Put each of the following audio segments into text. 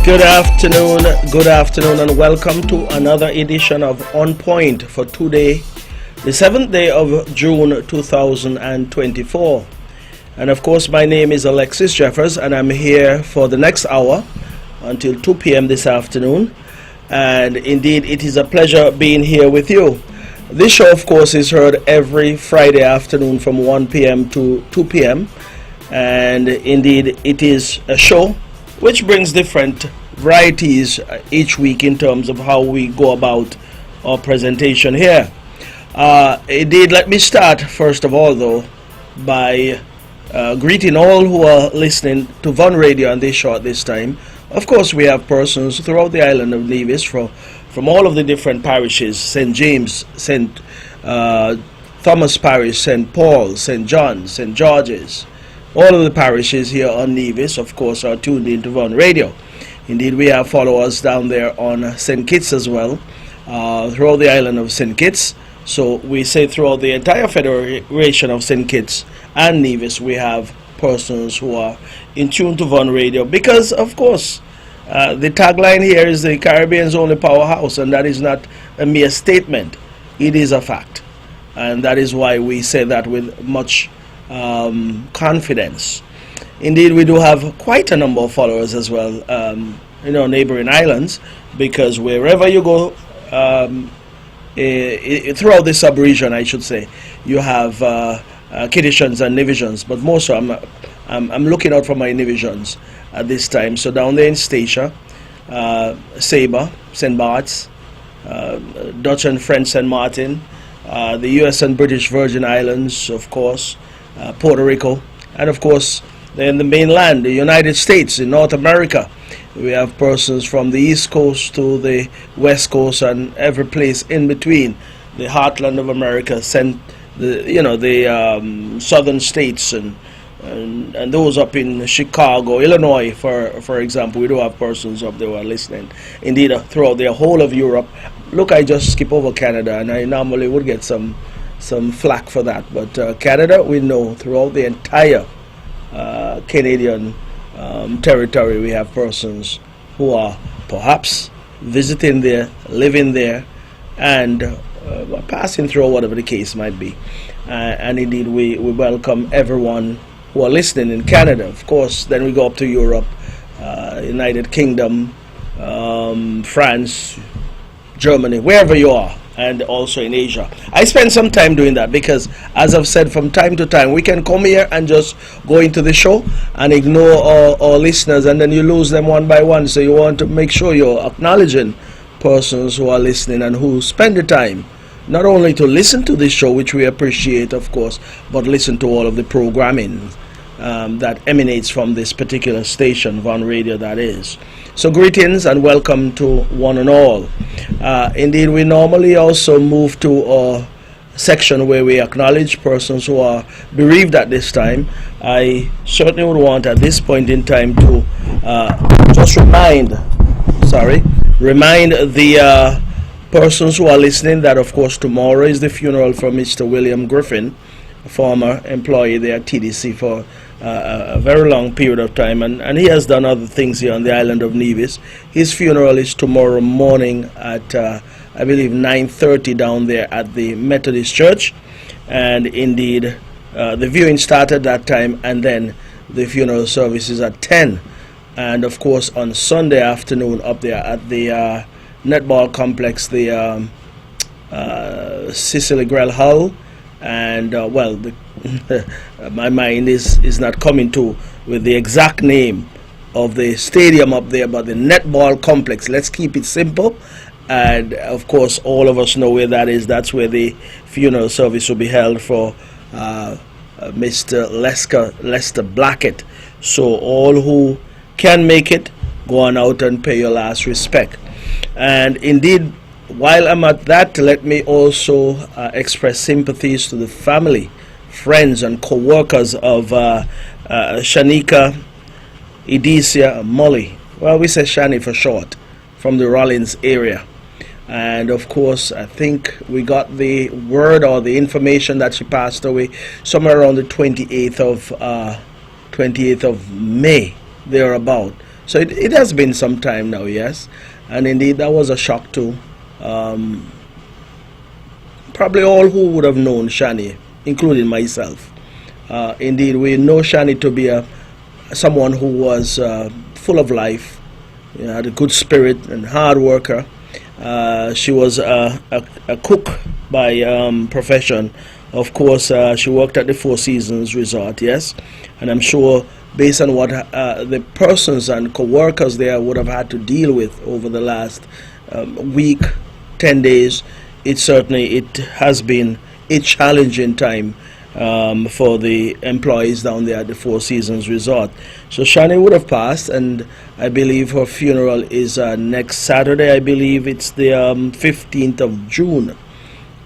Good afternoon, and welcome to another edition of On Point for today, the 7th day of June 2024. And of course, my name is Alexis Jeffers, and I'm here for the next hour until 2 p.m. this afternoon. And indeed, it is a pleasure being here with you. This show, of course, is heard every Friday afternoon from 1 p.m. to 2 p.m. And indeed, it is a show which brings different varieties each week in terms of how we go about our presentation here. Indeed, let me start first of all, though, by greeting all who are listening to Von Radio on this show at this time. Of course, we have persons throughout the island of Nevis from all of the different parishes: St. James, St. Thomas Parish, St. Paul, St. John, St. George's. All of the parishes here on Nevis, of course, are tuned into Von Radio. Indeed, we have followers down there on St. Kitts as well, throughout the island of St. Kitts. So we say throughout the entire Federation of St. Kitts and Nevis, we have persons who are in tune to Von Radio, because, of course, the tagline here is the Caribbean's only powerhouse, and that is not a mere statement. It is a fact. And that is why we say that with much confidence. Indeed, we do have quite a number of followers as well in our neighboring islands, because wherever you go throughout the sub-region, I should say, you have Kittitians and Nevisians, but more so I'm looking out for my Nevisians at this time. So down there in Statia, Saba, St. Bart's, Dutch and French St. Martin, the US and British Virgin Islands, of course, Puerto Rico, and of course in the mainland, the United States, in North America. We have persons from the East Coast to the West Coast and every place in between, the heartland of America, the southern states and those up in Chicago, Illinois, for example. We do have persons up there who are listening. Indeed, throughout the whole of Europe. Look, I just skip over Canada, and I normally would get some flack for that, but Canada, we know throughout the entire Canadian territory, we have persons who are perhaps visiting there, living there, and passing through, whatever the case might be. And indeed, we welcome everyone who are listening in Canada. Of course, then we go up to Europe, United Kingdom, France, Germany, wherever you are, and also in Asia. I spend some time doing that because, as I've said, from time to time, we can come here and just go into the show and ignore our listeners, and then you lose them one by one. So you want to make sure you're acknowledging persons who are listening and who spend the time not only to listen to this show, which we appreciate, of course, but listen to all of the programming that emanates from this particular station, Von Radio, that is. So greetings and welcome to one and all. Indeed, we normally also move to a section where we acknowledge persons who are bereaved at this time. I certainly would want at this point in time to just remind the persons who are listening that, of course, tomorrow is the funeral for Mr. William Griffin, a former employee there at TDC for a very long period of time, and he has done other things here on the island of Nevis. His funeral is tomorrow morning at I believe 9:30 down there at the Methodist Church, and indeed the viewing started that time, and then the funeral service is at 10. And of course on Sunday afternoon up there at the netball complex, the Cicely Grell Hull, and my mind is not coming to with the exact name of the stadium up there, but the netball complex. Let's keep it simple. And of course, all of us know where that is. That's where the funeral service will be held for Mr. Lester Blackett. So all who can make it, go on out and pay your last respect. And indeed, while I'm at that, let me also express sympathies to the family, friends, and co-workers of Shanika, Edisia, and Molly. Well, we say Shani for short, from the Rollins area. And of course, I think we got the word or the information that she passed away somewhere around the 28th of May, thereabout. So it has been some time now, yes. And indeed, that was a shock to probably all who would have known Shani, including myself. Indeed, we know Shani to be someone who was full of life, had a good spirit and hard worker. She was a cook by profession. Of course, she worked at the Four Seasons Resort, yes. And I'm sure, based on what the persons and co-workers there would have had to deal with over the last week, 10 days, it has been a challenging time for the employees down there at the Four Seasons Resort. So Shani would have passed, and I believe her funeral is next Saturday. I believe it's the 15th of June.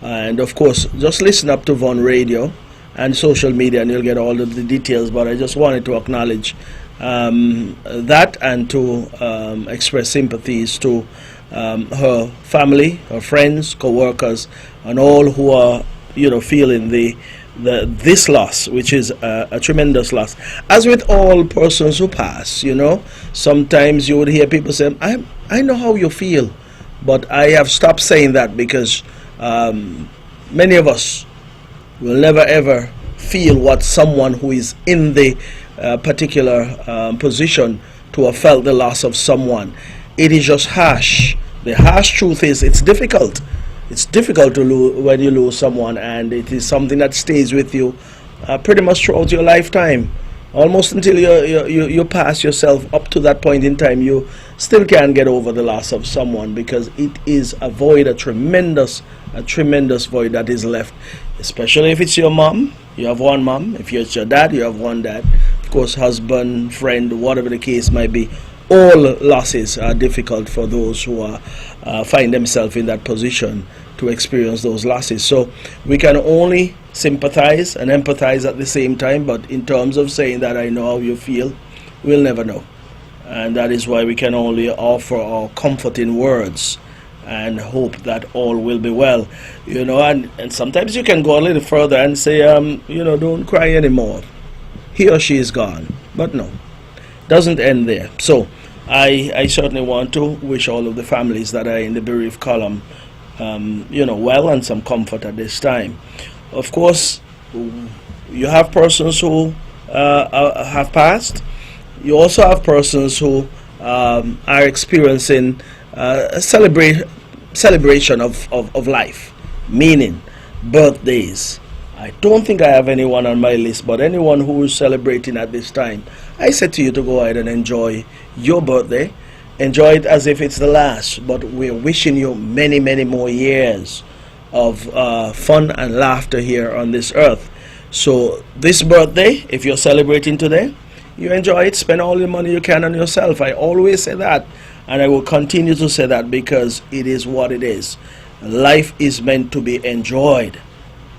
And of course, just listen up to Von Radio and social media and you'll get all of the details. But I just wanted to acknowledge that and to express sympathies to her family, her friends, co-workers, and all who are, feeling this loss, which is a tremendous loss. As with all persons who pass, sometimes you would hear people say, I know how you feel, but I have stopped saying that because many of us will never ever feel what someone who is in the particular position to have felt the loss of someone. It is just harsh. The harsh truth is it's difficult. It's difficult to lose when you lose someone, and it is something that stays with you pretty much throughout your lifetime. Almost until you pass yourself. Up to that point in time, you still can't get over the loss of someone, because it is a void, a tremendous void that is left. Especially if it's your mom, you have one mom. If it's your dad, you have one dad. Of course, husband, friend, whatever the case might be. All losses are difficult for those who find themselves in that position to experience those losses. So we can only sympathize and empathize at the same time, but in terms of saying that I know how you feel, we'll never know. And that is why we can only offer our comforting words and hope that all will be well. And sometimes you can go a little further and say, don't cry anymore. He or she is gone. But no, doesn't end there. So I certainly want to wish all of the families that are in the bereaved column well, and some comfort at this time. Of course, you have persons who have passed. You also have persons who are experiencing a celebration of life, meaning birthdays. I don't think I have anyone on my list, but anyone who is celebrating at this time, I say to you to go ahead and enjoy your birthday. Enjoy it as if it's the last, but we're wishing you many, many more years of fun and laughter here on this earth. So this birthday, if you're celebrating today, you enjoy it, spend all the money you can on yourself. I always say that, and I will continue to say that, because it is what it is. Life is meant to be enjoyed,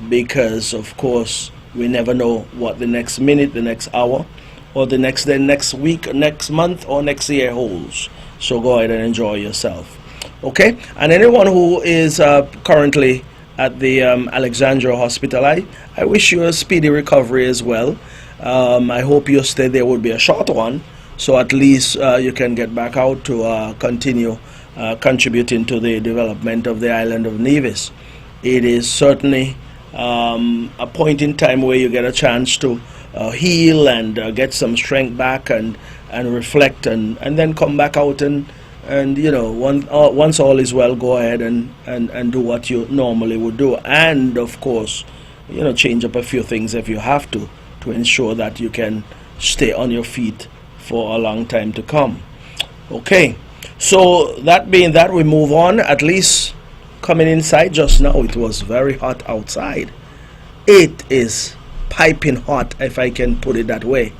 because of course we never know what the next minute, the next hour, or the next day, next week, next month, or next year holds. So go ahead and enjoy yourself. Okay? And anyone who is currently at the Alexandra Hospital, I wish you a speedy recovery as well. I hope your stay there would be a short one, so at least you can get back out to continue contributing to the development of the island of Nevis. It is certainly a point in time where you get a chance to heal and get some strength back and reflect and then come back out and once all is well, go ahead and do what you normally would do, and of course change up a few things if you have to ensure that you can stay on your feet for a long time to come. Okay, so that being that, we move on. At least coming inside just now, it was very hot outside. It is piping hot, if I can put it that way.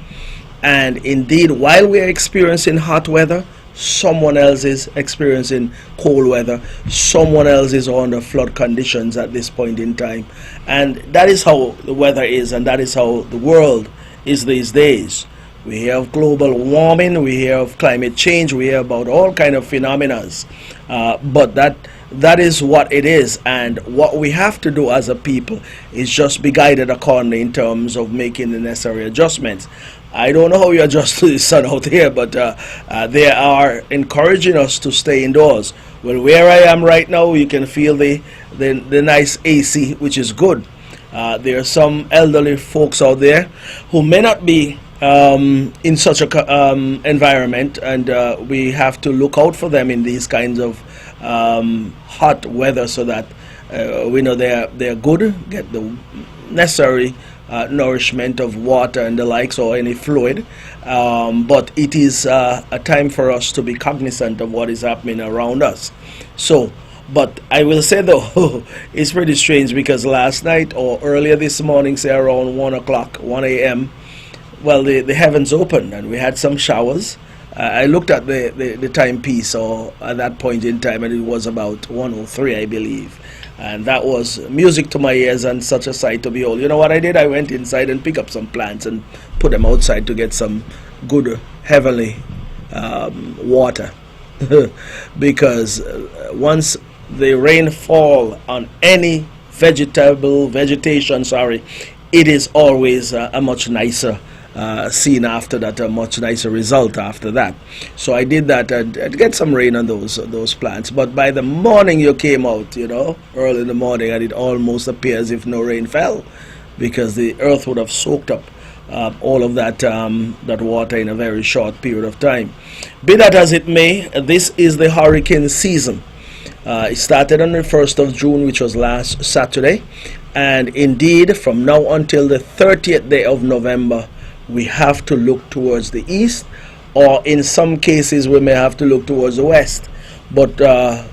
And indeed, while we are experiencing hot weather, someone else is experiencing cold weather. Someone else is under flood conditions at this point in time. And that is how the weather is, and that is how the world is these days. We hear of global warming, we hear of climate change, we hear about all kind of phenomena. But that is what it is, and what we have to do as a people is just be guided accordingly in terms of making the necessary adjustments. I don't know how you adjust to the sun out here, but they are encouraging us to stay indoors. Well, where I am right now, you can feel the nice AC, which is good. There are some elderly folks out there who may not be in such a environment, and we have to look out for them in these kinds of hot weather, so that we know they're good, get the necessary nourishment of water and the likes, or any fluid. But it is a time for us to be cognizant of what is happening around us. So, but I will say though, it's pretty strange, because last night or earlier this morning, say around 1 o'clock, 1 a.m., well, the heavens opened and we had some showers. I looked at the timepiece, or at that point in time, and it was about 1:03, I believe. And that was music to my ears, and such a sight to behold. You know what I did? I went inside and picked up some plants and put them outside to get some good heavenly water. Because once the rain fall on any vegetation, it is always a much nicer scene after that, a much nicer result after that. So I did that and get some rain on those plants. But by the morning you came out, early in the morning, and it almost appears as if no rain fell, because the earth would have soaked up all of that water in a very short period of time. Be that as it may, this is the hurricane season. It started on the 1st of June, which was last Saturday, and indeed from now until the 30th day of November, we have to look towards the east, or in some cases we may have to look towards the west. But the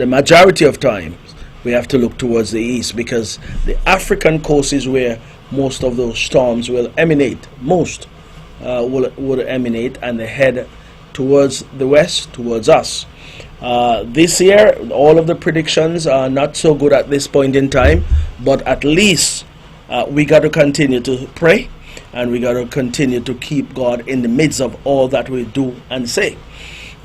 majority of times we have to look towards the east, because the African coast is where most of those storms will emanate. Most would emanate, and they head towards the west, towards us. This year, all of the predictions are not so good at this point in time, but at least we got to continue to pray, and we got to continue to keep God in the midst of all that we do and say,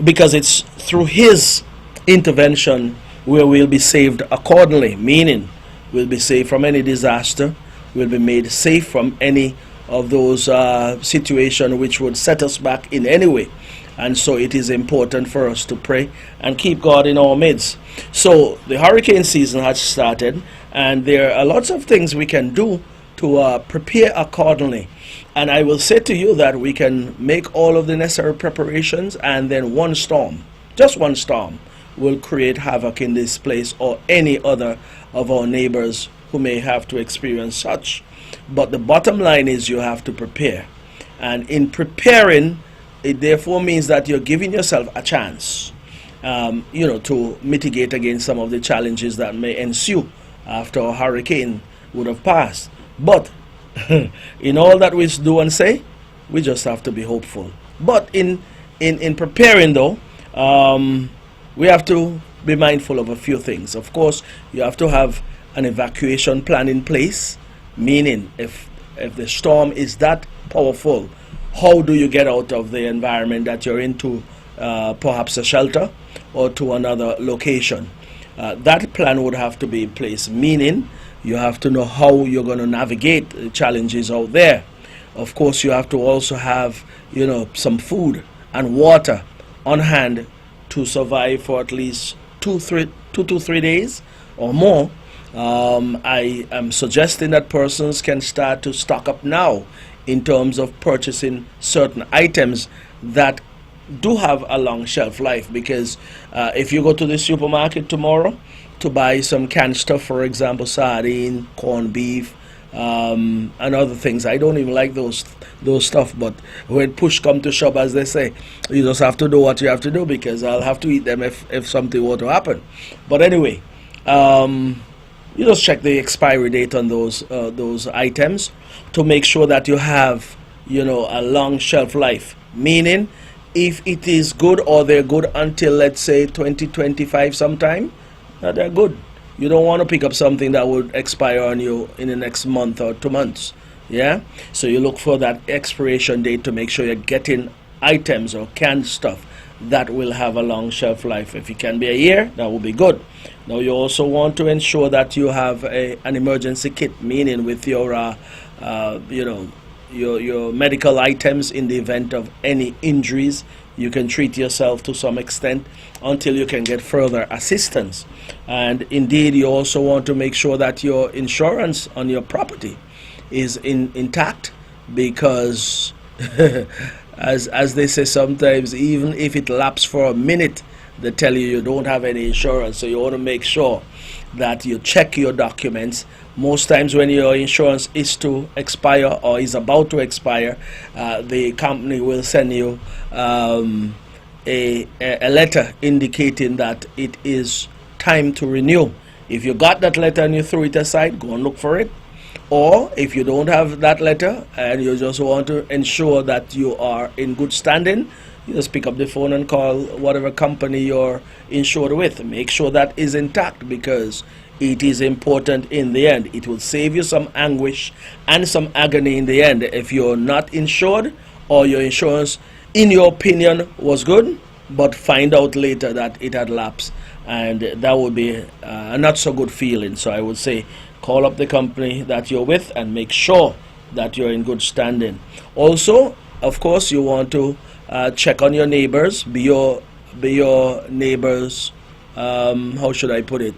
because it's through His intervention where we'll be saved accordingly, meaning we'll be saved from any disaster, we'll be made safe from any of those situations which would set us back in any way. And so it is important for us to pray and keep God in our midst. So the hurricane season has started, and there are lots of things we can do to prepare accordingly. And I will say to you that we can make all of the necessary preparations, and then one storm, just one storm, will create havoc in this place or any other of our neighbors who may have to experience such. But the bottom line is you have to prepare. And in preparing, it therefore means that you're giving yourself a chance, to mitigate against some of the challenges that may ensue after a hurricane would have passed. But in all that we do and say, we just have to be hopeful. But in preparing though, we have to be mindful of a few things. Of course, you have to have an evacuation plan in place, meaning if the storm is that powerful, how do you get out of the environment that you're into, perhaps a shelter or to another location? That plan would have to be in place, meaning you have to know how you're going to navigate the challenges out there. Of course, you have to also have, some food and water on hand to survive for at least 2 to 3 days or more. I am suggesting that persons can start to stock up now in terms of purchasing certain items that do have a long shelf life, because if you go to the supermarket tomorrow to buy some canned stuff, for example, sardine, corned beef, and other things, I don't even like those stuff, but when push come to shove, as they say, you just have to do what you have to do, because I'll have to eat them if something were to happen. But anyway, you just check the expiry date on those items to make sure that you have, a long shelf life. Meaning, if it is good, or they're good until, let's say, 2025 sometime, they're good. You don't want to pick up something that would expire on you in the next month or 2 months. Yeah? So you look for that expiration date to make sure you're getting items or canned stuff that will have a long shelf life. If it can be a year, that will be good. Now you also want to ensure that you have an emergency kit, meaning with your your medical items in the event of any injuries. You can treat yourself to some extent until you can get further assistance. And indeed, you also want to make sure that your insurance on your property is intact, because as they say sometimes, even if it lapses for a minute, they tell you don't have any insurance. So you want to make sure that you check your documents. Most times when your insurance is to expire or is about to expire, the company will send you a letter indicating that it is time to renew. If you got that letter and you threw it aside, go and look for it. Or if you don't have that letter and you just want to ensure that you are in good standing, you just pick up the phone and call whatever company you're insured with. Make sure that is intact, because it is important in the end. It will save you some anguish and some agony in the end if you're not insured, or your insurance, in your opinion, was good, but find out later that it had lapsed, and that would be a not so good feeling. So I would say call up the company that you're with and make sure that you're in good standing. Also, of course, you want to check on your neighbors. Be your neighbors, how should I put it,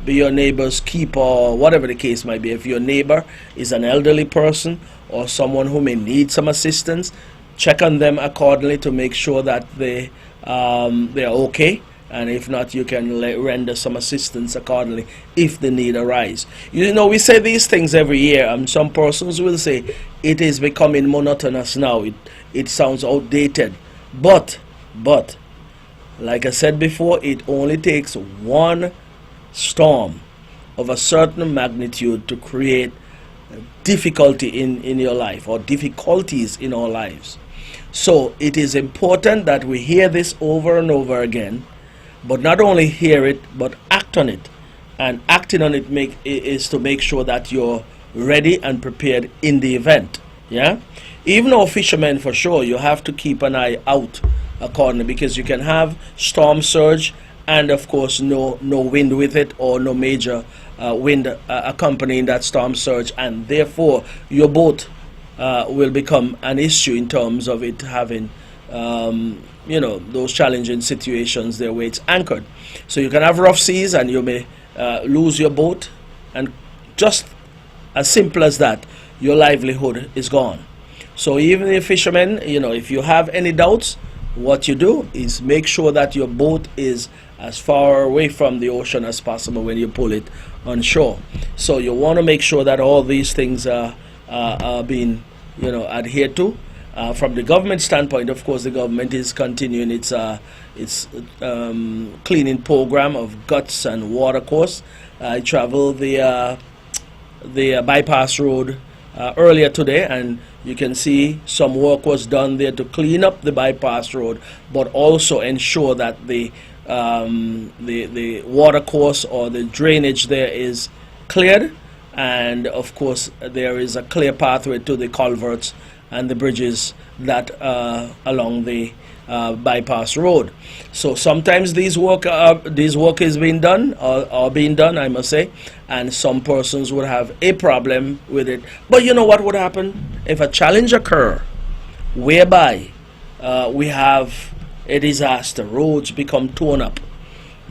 be your neighbor's keeper, or whatever the case might be. If your neighbor is an elderly person or someone who may need some assistance, check on them accordingly to make sure that they're okay. And if not, you can render some assistance accordingly if the need arise. You know, we say these things every year, and some persons will say it is becoming monotonous now. It sounds outdated. But, like I said before, it only takes one storm of a certain magnitude to create difficulty in your life, or difficulties in our lives. So it is important that we hear this over and over again, but not only hear it, but act on it. And acting on it is to make sure that you're ready and prepared in the event. Yeah, even our fishermen, for sure, you have to keep an eye out accordingly, because you can have storm surge and of course no wind with it, or no major wind accompanying that storm surge, and therefore your boat will become an issue in terms of it having those challenging situations there where it's anchored. So you can have rough seas and you may lose your boat, and just as simple as that, your livelihood is gone. So even the fishermen, if you have any doubts, what you do is make sure that your boat is as far away from the ocean as possible when you pull it on shore. So you want to make sure that all these things are being adhered to. From the government standpoint, of course, the government is continuing its cleaning program of guts and water course. I traveled the bypass road earlier today, and you can see some work was done there to clean up the bypass road, but also ensure that the water course or the drainage there is cleared, and of course there is a clear pathway to the culverts and the bridges that along the bypass road. So sometimes these work is being done, or being done, I must say, and some persons would have a problem with it. But you know what would happen if a challenge occur whereby we have a disaster, roads become torn up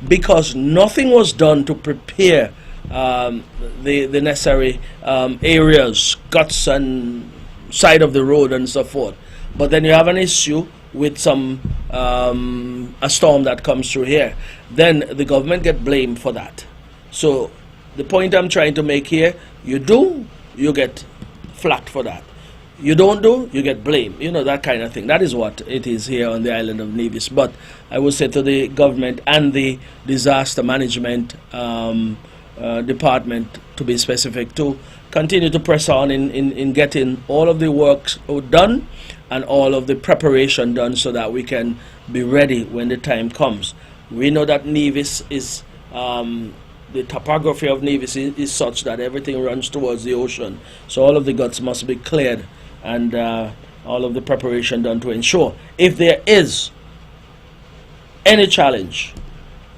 because nothing was done to prepare the necessary areas, guts and side of the road and so forth. But then you have an issue with some a storm that comes through here, then the government get blamed for that. So the point I'm trying to make here, you do, you get flack for that. You don't do, you get blamed. That kind of thing. That is what it is here on the island of Nevis. But I would say to the government and the disaster management department, to be specific, to continue to press on in getting all of the work done and all of the preparation done, so that we can be ready when the time comes. We know that Nevis is, the topography of Nevis is such that everything runs towards the ocean. So all of the guts must be cleared, and all of the preparation done to ensure if there is any challenge,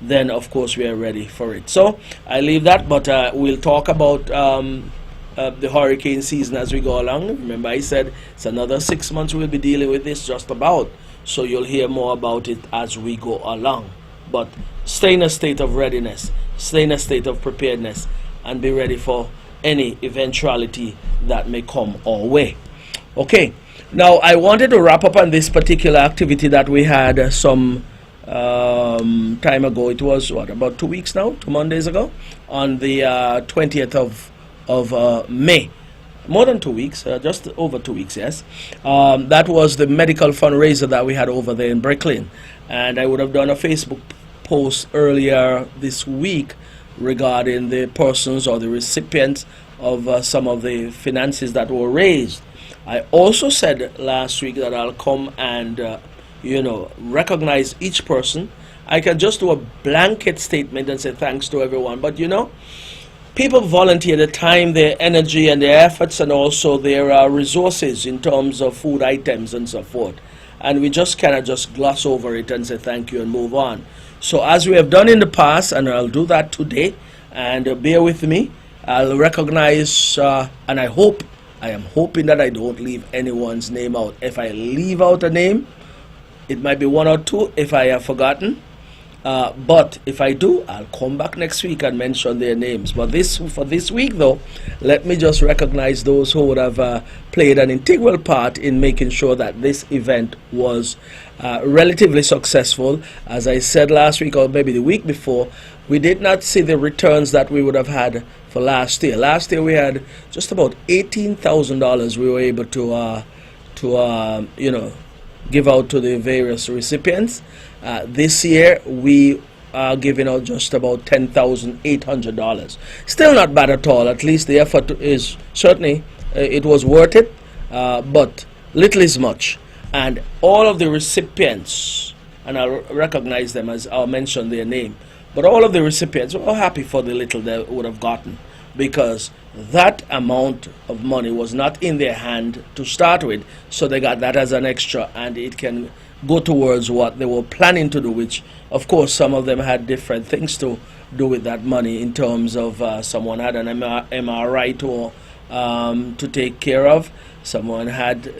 then of course we are ready for it. So I leave that, but we'll talk about the hurricane season as we go along. Remember, I said it's another 6 months we'll be dealing with this just about. So you'll hear more about it as we go along. But stay in a state of readiness, stay in a state of preparedness, and be ready for any eventuality that may come our way. Okay, now I wanted to wrap up on this particular activity that we had some time ago. It was what, about 2 weeks now, 2 Mondays ago, on the 20th of May. More than 2 weeks, just over 2 weeks, yes. That was the medical fundraiser that we had over there in Brooklyn. And I would have done a Facebook post earlier this week regarding the persons or the recipients of some of the finances that were raised. I also said last week that I'll come and recognize each person. I can just do a blanket statement and say thanks to everyone, but people volunteer their time, their energy, and their efforts, and also their resources in terms of food items and so forth. And we just cannot just gloss over it and say thank you and move on. So as we have done in the past, and I'll do that today, and bear with me, I'll recognize, and I am hoping that I don't leave anyone's name out. If I leave out a name, it might be one or two if I have forgotten. But if I do, I'll come back next week and mention their names. But for this week, though, let me just recognize those who would have played an integral part in making sure that this event was relatively successful. As I said last week, or maybe the week before, we did not see the returns that we would have had for last year. Last year we had just about $18,000 we were able to give out to the various recipients. This year we are giving out just about $10,800. Still not bad at all. At least the effort is certainly it was worth it, but little is much. And all of the recipients, and I'll recognize them as I'll mention their name, but all of the recipients were happy for the little they would have gotten, because that amount of money was not in their hand to start with, so they got that as an extra, and it can go towards what they were planning to do, which of course some of them had different things to do with that money, in terms of someone had an MRI to take care of, someone had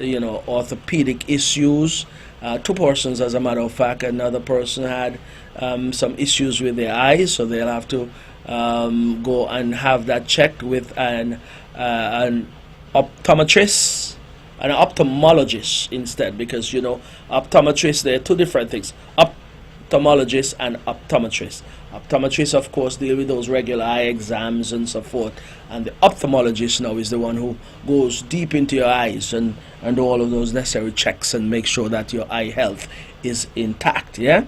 orthopedic issues, two persons as a matter of fact. Another person had some issues with their eyes, so they'll have to go and have that checked with an optometrist, an ophthalmologist instead, because optometrists, there are two different things: ophthalmologist and optometrist. Optometrists, of course, deal with those regular eye exams and so forth, and the ophthalmologist now is the one who goes deep into your eyes and all of those necessary checks and make sure that your eye health is intact. Yeah.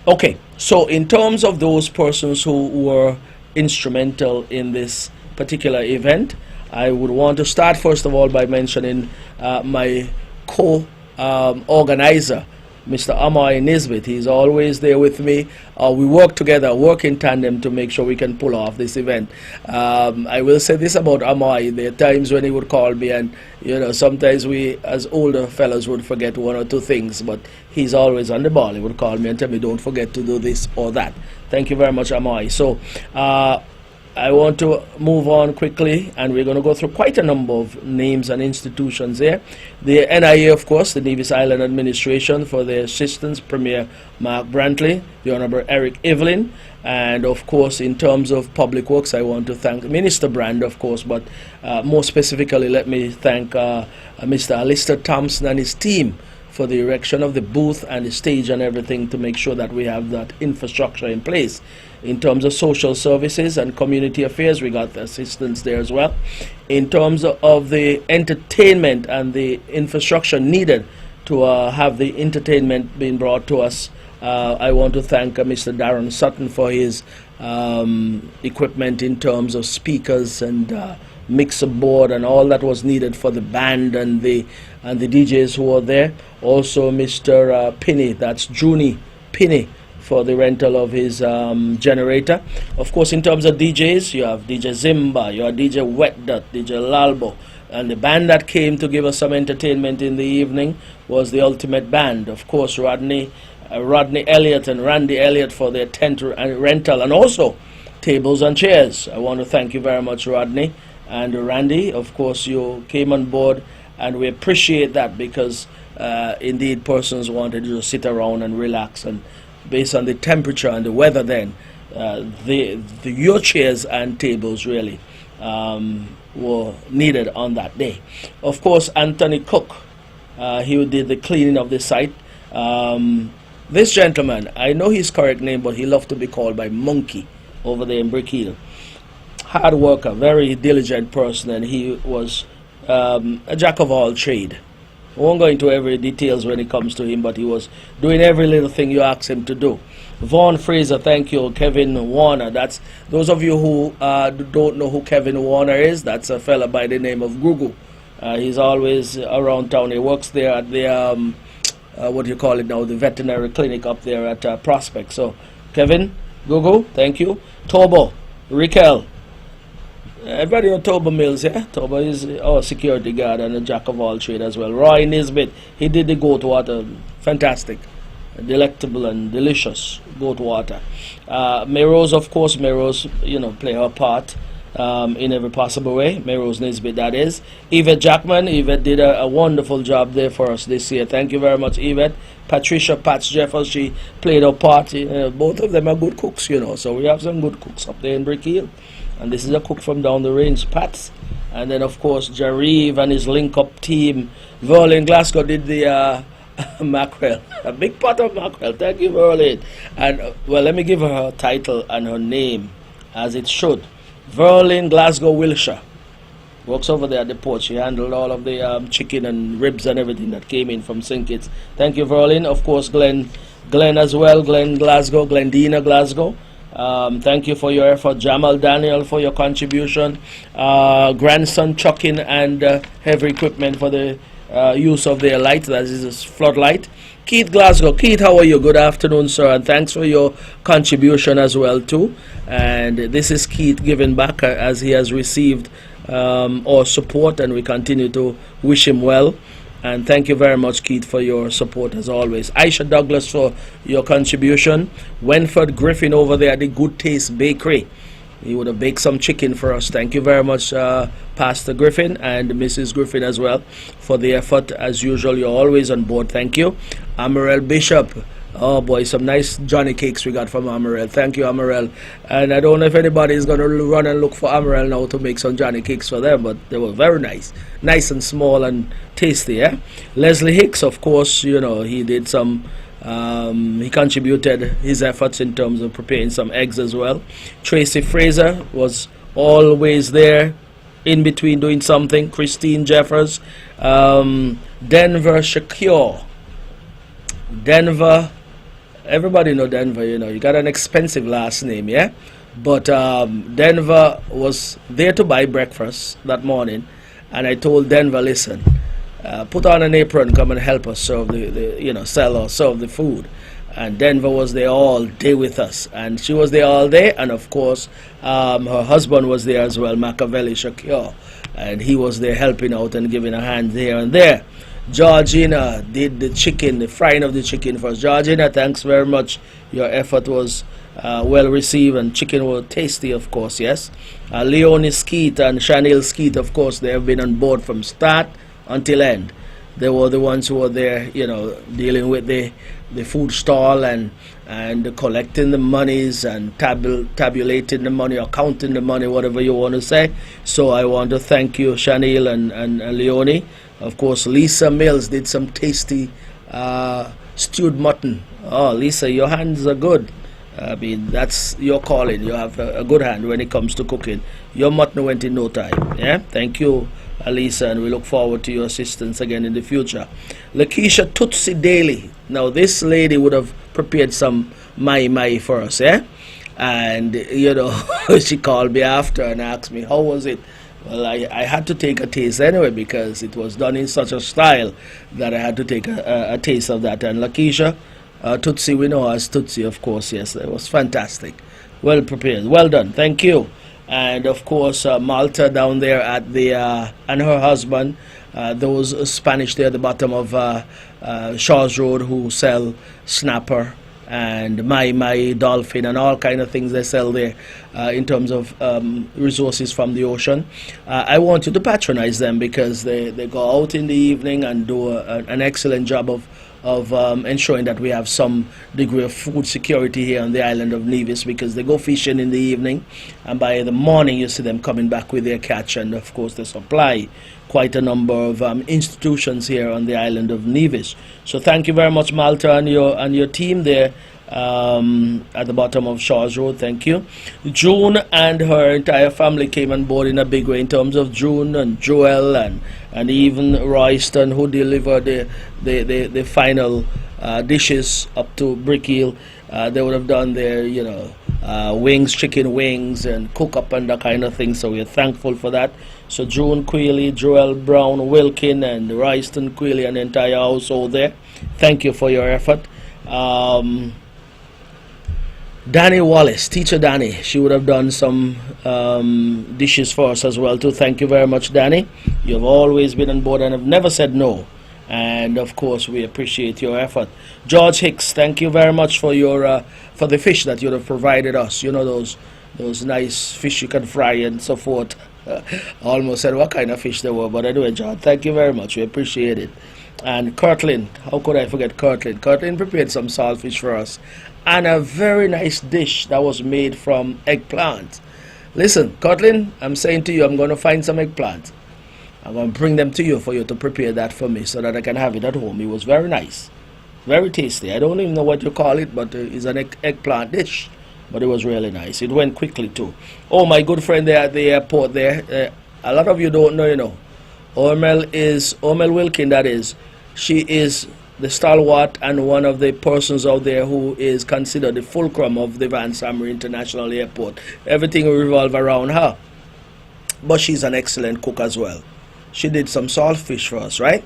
Okay, so in terms of those persons who were instrumental in this particular event, I would want to start first of all by mentioning my co-organizer, Mr. Amoy Nisbet. He's always there with me. We work together, work in tandem to make sure we can pull off this event. I will say this about Amoy: there are times when he would call me, and sometimes we as older fellows would forget one or two things, but he's always on the ball. He would call me and tell me, don't forget to do this or that. Thank you very much, Amoy. So I want to move on quickly, and we're going to go through quite a number of names and institutions here. The NIA, of course, the Nevis Island Administration, for their assistance, Premier Mark Brantley, the Honourable Eric Evelyn, and of course in terms of public works, I want to thank Minister Brand, of course, but more specifically let me thank Mr. Alistair Thompson and his team for the erection of the booth and the stage and everything, to make sure that we have that infrastructure in place. In terms of social services and community affairs, we got the assistance there as well. In terms of the entertainment and the infrastructure needed to have the entertainment being brought to us, I want to thank Mr. Darren Sutton for his equipment in terms of speakers and mixer board and all that was needed for the band and the DJs who were there. Also Mr. Pinney, that's Junie Pinney, for the rental of his generator. Of course, in terms of DJs, you have DJ Zimba, you have DJ Wet Dot, DJ Lalbo, and the band that came to give us some entertainment in the evening was the Ultimate Band. Of course, Rodney Elliott and Randy Elliott for their tent rental, and also tables and chairs. I want to thank you very much, Rodney And Randy, of course, you came on board, and we appreciate that because indeed persons wanted to sit around and relax, and based on the temperature and the weather then, your chairs and tables really were needed on that day. Of course, Anthony Cook, he did the cleaning of the site. This gentleman, I know his correct name, but he loved to be called by Monkey over there in Brick Hill. Hard worker, very diligent person, and he was a jack of all trade. I won't go into every details when it comes to him, but he was doing every little thing you asked him to do. Vaughn Fraser, thank you. Kevin Warner, that's those of you who don't know who Kevin Warner is. That's a fella by the name of Gugu. He's always around town. He works there at the what do you call it now? The veterinary clinic up there at Prospect. So, Kevin, Gugu, thank you. Tobo, Raquel. Everybody know Toba Mills, yeah? Toba is our security guard and a jack of all trade as well. Roy Nisbet, he did the goat water, fantastic, delectable and delicious goat water. Melrose, of course, Melrose, play her part in every possible way. Melrose Nisbet, that is. Yvette Jackman, Yvette did a wonderful job there for us this year. Thank you very much, Yvette. Patricia Pats Jeffers, she played her part. Both of them are good cooks, so we have some good cooks up there in Brick Hill. And this is a cook from down the range, Pats. And then, of course, Jarive and his link-up team. Verlin Glasgow did the mackerel. A big pot of mackerel. Thank you, Verlin. And, well, let me give her her title and her name, as it should. Verlin Glasgow Wilshire. Works over there at the port. She handled all of the chicken and ribs and everything that came in from St. Kitts. Thank you, Verlin. Of course, Glenn as well. Glenn Glasgow, Glendina Glasgow. Thank you for your effort. Jamal Daniel for your contribution. Grandson Chucking and heavy equipment for the use of their light, that is a floodlight. Keith Glasgow. Keith, how are you? Good afternoon, sir, and thanks for your contribution as well too. And this is Keith giving back as he has received our support, and we continue to wish him well. And thank you very much, Keith, for your support as always. Aisha Douglas for your contribution. Wenford Griffin over there at the Good Taste Bakery. He would have baked some chicken for us. Thank you very much, Pastor Griffin and Mrs. Griffin as well for the effort. As usual, you're always on board. Thank you. Amarel Bishop. Oh boy, some nice Johnny cakes we got from Amarel. Thank you, Amarel. And I don't know if anybody is going to run and look for Amarel now to make some Johnny cakes for them, but they were very nice. Nice and small and tasty, yeah? Leslie Hicks, of course, he did some, he contributed his efforts in terms of preparing some eggs as well. Tracy Fraser was always there in between doing something. Christine Jeffers. Denver Shakure. Denver. Everybody know Denver, you got an expensive last name, yeah? But Denver was there to buy breakfast that morning, and I told Denver, listen, put on an apron, come and help us serve sell or serve the food. And Denver was there all day with us, and she was there all day, and of course, her husband was there as well, Machiavelli Shakir, and he was there helping out and giving a hand here and there. Georgina did the chicken, the frying of the chicken for us. Georgina, thanks very much. Your effort was well received, and chicken was tasty, of course, yes. Leonie Skeet and Chanel Skeet, of course, they have been on board from start until end. They were the ones who were there, dealing with the food stall and collecting the monies and tabulating the money or counting the money, whatever you want to say. So I want to thank you, Chanel and Leonie. Of course, Lisa Mills did some tasty stewed mutton. Oh, Lisa, your hands are good. I mean, that's your calling. You have a good hand when it comes to cooking. Your mutton went in no time. Yeah, thank you, Lisa, and we look forward to your assistance again in the future. Lakeisha Tootsie Daly. Now, this lady would have prepared some mai for us, yeah? And, she called me after and asked me, how was it? Well, I had to take a taste anyway because it was done in such a style that I had to take a taste of that. And Lakeisha, Tootsie, we know as Tootsie, of course, yes, it was fantastic. Well prepared, well done, thank you. And of course, Malta down there at the, and her husband, those Spanish there at the bottom of Shaw's Road who sell snapper and my dolphin and all kind of things they sell there in terms of resources from the ocean. I want you to patronize them because they go out in the evening and do an excellent job of ensuring that we have some degree of food security here on the island of Nevis, because they go fishing in the evening and by the morning you see them coming back with their catch, and of course they supply quite a number of institutions here on the island of Nevis. So thank you very much, Malta, and your team there at the bottom of Shaw's Road. Thank you. June and her entire family came on board in a big way, in terms of June and Joel and even Royston, who delivered the final dishes up to Brick Hill. They would have done their wings, chicken wings, and cook up and that kind of thing. So we're thankful for that. So June Queely, Joel Brown, Wilkin, and Royston Queely and the entire household there, thank you for your effort. Danny Wallace, Teacher Danny, she would have done some dishes for us as well too. Thank you very much, Danny. You've always been on board and have never said no. And of course, we appreciate your effort. George Hicks, thank you very much for your for the fish that you have provided us. You know, those nice fish you can fry and so forth. I almost said what kind of fish they were, but anyway, George, thank you very much. We appreciate it. And Kirtland, how could I forget Kirtland? Kirtland prepared some saltfish for us and a very nice dish that was made from eggplant. Listen, Kirtland, I'm saying to you, I'm going to find some eggplant. I'm going to bring them to you for you to prepare that for me so that I can have it at home. It was very nice, very tasty. I don't even know what you call it, but it's an eggplant dish. But it was really nice. It went quickly too. Oh, my good friend there at the airport there. A lot of you don't know, Ormel Wilkin, that is. She is the stalwart and one of the persons out there who is considered the fulcrum of the Van Sammer International Airport. Everything will revolve around her. But she's an excellent cook as well. She did some saltfish for us, right?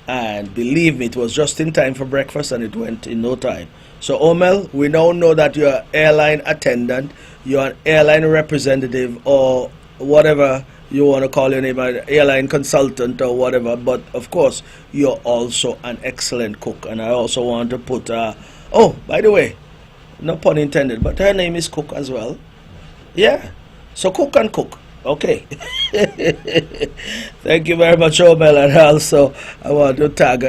And believe me, it was just in time for breakfast and it went in no time. So Omel, we now know that you're an airline attendant, you're an airline representative, or whatever you want to call your name, an airline consultant or whatever, but of course you're also an excellent cook. And I also want to put oh, by the way, no pun intended, but her name is Cook as well. Yeah, so cook and cook. Okay. Thank you very much, Omel. And also I want to tag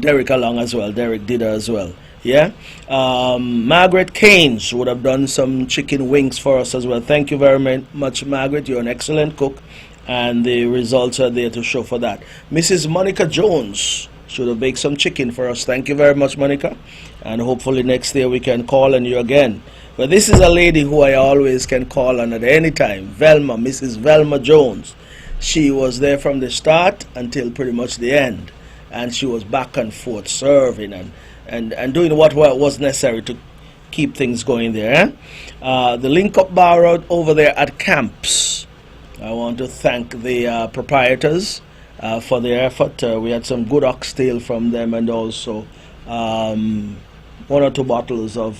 Derek along as well. Derek did her as well. Yeah. Margaret Keynes would have done some chicken wings for us as well. Thank you very much, Margaret. You're an excellent cook, and the results are there to show for that. Mrs. Monica Jones should have baked some chicken for us. Thank you very much, Monica. And hopefully next year we can call on you again. But this is a lady who I always can call on at any time. Velma, Mrs. Velma Jones. She was there from the start until pretty much the end. And she was back and forth serving and doing what was necessary to keep things going there. The link-up bar out over there at Camps. I want to thank the proprietors for their effort. We had some good oxtail from them, and also 1 or 2 bottles of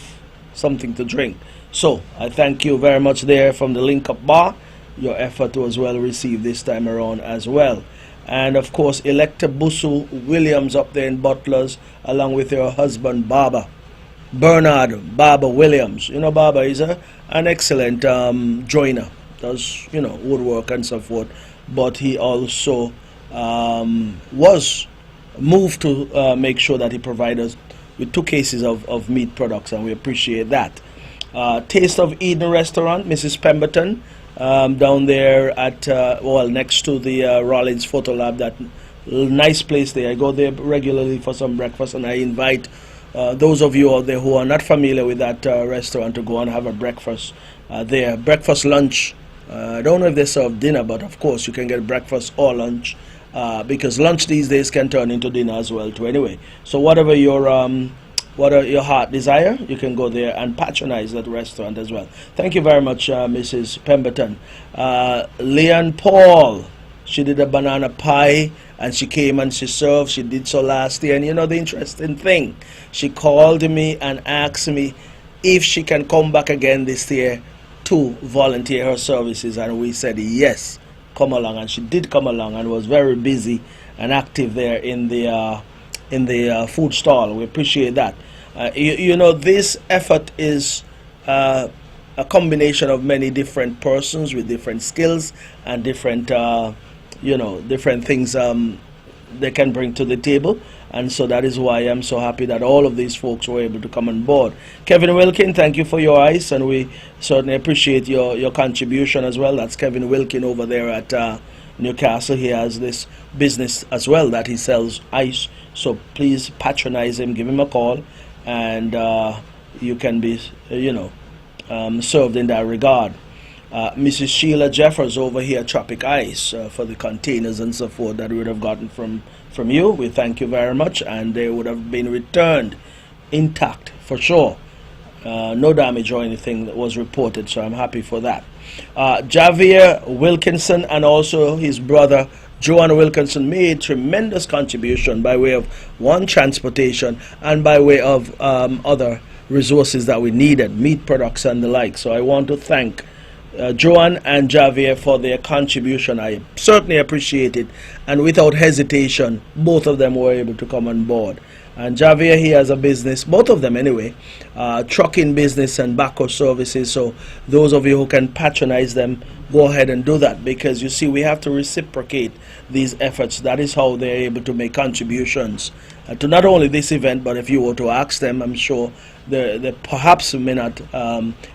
something to drink. So I thank you very much there from the link-up bar. Your effort was well received this time around as well. And of course, Electa Busu Williams up there in Butlers, along with her husband Baba, Bernard Baba Williams. You know, Baba is an excellent joiner, does woodwork and so forth. But he also was moved to make sure that he provides us with 2 cases of meat products, and we appreciate that. Taste of Eden restaurant, Mrs. Pemberton, down there at next to the Rollins Photo Lab. That nice place there. I go there regularly for some breakfast, and I invite those of you out there who are not familiar with that restaurant to go and have a breakfast there. Breakfast, lunch. I don't know if they serve dinner, but of course you can get breakfast or lunch, because lunch these days can turn into dinner as well too. Anyway, so whatever your heart desire, you can go there and patronize that restaurant as well. Thank you very much, Mrs. Pemberton. Leon Paul, she did a banana pie, and she came and she served. She did so last year, and the interesting thing, she called me and asked me if she can come back again this year to volunteer her services, and we said yes, come along. And she did come along and was very busy and active there in the food stall. We appreciate that. You know, this effort is a combination of many different persons with different skills and different, different things they can bring to the table. And so that is why I'm so happy that all of these folks were able to come on board. Kevin Wilkin, thank you for your ice, and we certainly appreciate your contribution as well. That's Kevin Wilkin over there at Newcastle. He has this business as well that he sells ice. So please patronize him, give him a call, and you can be, served in that regard. Mrs. Sheila Jeffers over here, Tropic Ice, for the containers and so forth that we would have gotten from you. We thank you very much, and they would have been returned intact for sure. No damage or anything that was reported, so I'm happy for that. Javier Wilkinson and also his brother Joanne Wilkinson made tremendous contribution by way of transportation and by way of other resources that we needed, meat products and the like. So I want to thank Joanne and Javier for their contribution. I certainly appreciate it, and without hesitation both of them were able to come on board. And Javier, he has a business, both of them anyway, trucking business and backhoe services. So those of you who can patronize them, go ahead and do that, because you see, we have to reciprocate these efforts. That is how they're able to make contributions to not only this event, but if you were to ask them, I'm sure they perhaps may not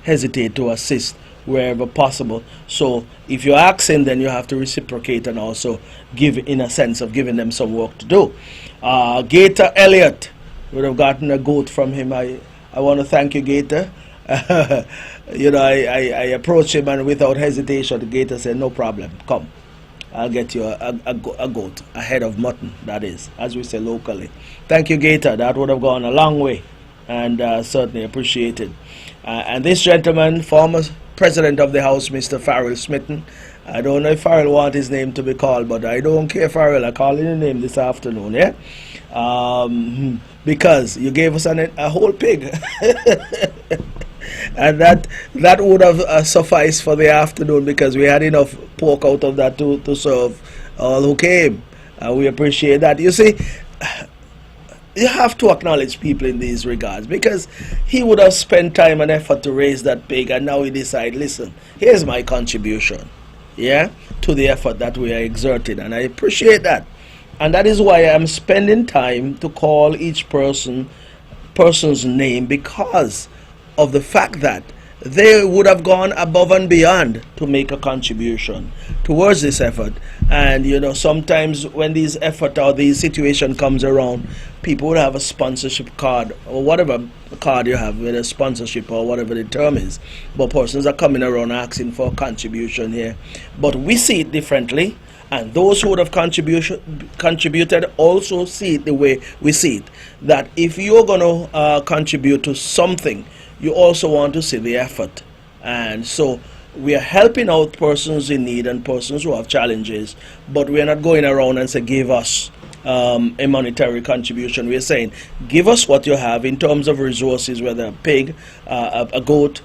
hesitate to assist wherever possible. So if you're asking, then you have to reciprocate and also give, in a sense of giving them some work to do. Gator Elliott, would have gotten a goat from him. I want to thank you, Gator. I approached him, and without hesitation, the Gator said, no problem, come, I'll get you a goat, a head of mutton, that is, as we say locally. Thank you, Gator. That would have gone a long way, and certainly appreciated. And this gentleman, former President of the House, Mr. Farrell Smitten. I don't know if Farrell wants his name to be called, but I don't care, Farrell. I call your name this afternoon, yeah? Because you gave us a whole pig. And that would have sufficed for the afternoon, because we had enough pork out of that to serve all who came. We appreciate that. You see, you have to acknowledge people in these regards, because he would have spent time and effort to raise that pig, and now he decide, listen, here's my contribution, yeah, to the effort that we are exerting, and I appreciate that. And that is why I'm spending time to call each person's name, because of the fact that they would have gone above and beyond to make a contribution towards this effort. And sometimes when these effort or these situation comes around, people would have a sponsorship card or whatever card you have, with a sponsorship or whatever the term is, but persons are coming around asking for a contribution here. But we see it differently, and those who would have contributed also see it the way we see it, that if you're going to contribute to something, you also want to see the effort. And so we are helping out persons in need and persons who have challenges, but we are not going around and say, give us a monetary contribution. We are saying, give us what you have in terms of resources, whether a pig, a goat,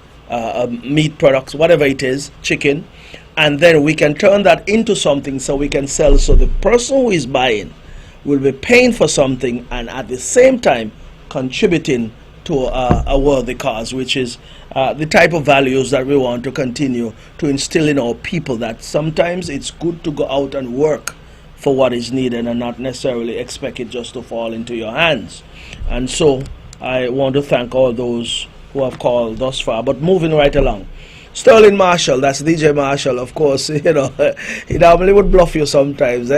meat products, whatever it is, chicken, and then we can turn that into something so we can sell. So the person who is buying will be paying for something and at the same time contributing to a worthy cause, which is the type of values that we want to continue to instill in our people, that sometimes it's good to go out and work for what is needed and not necessarily expect it just to fall into your hands. And so I want to thank all those who have called thus far. But moving right along, Sterling Marshall, that's DJ Marshall, of course, he normally would bluff you sometimes,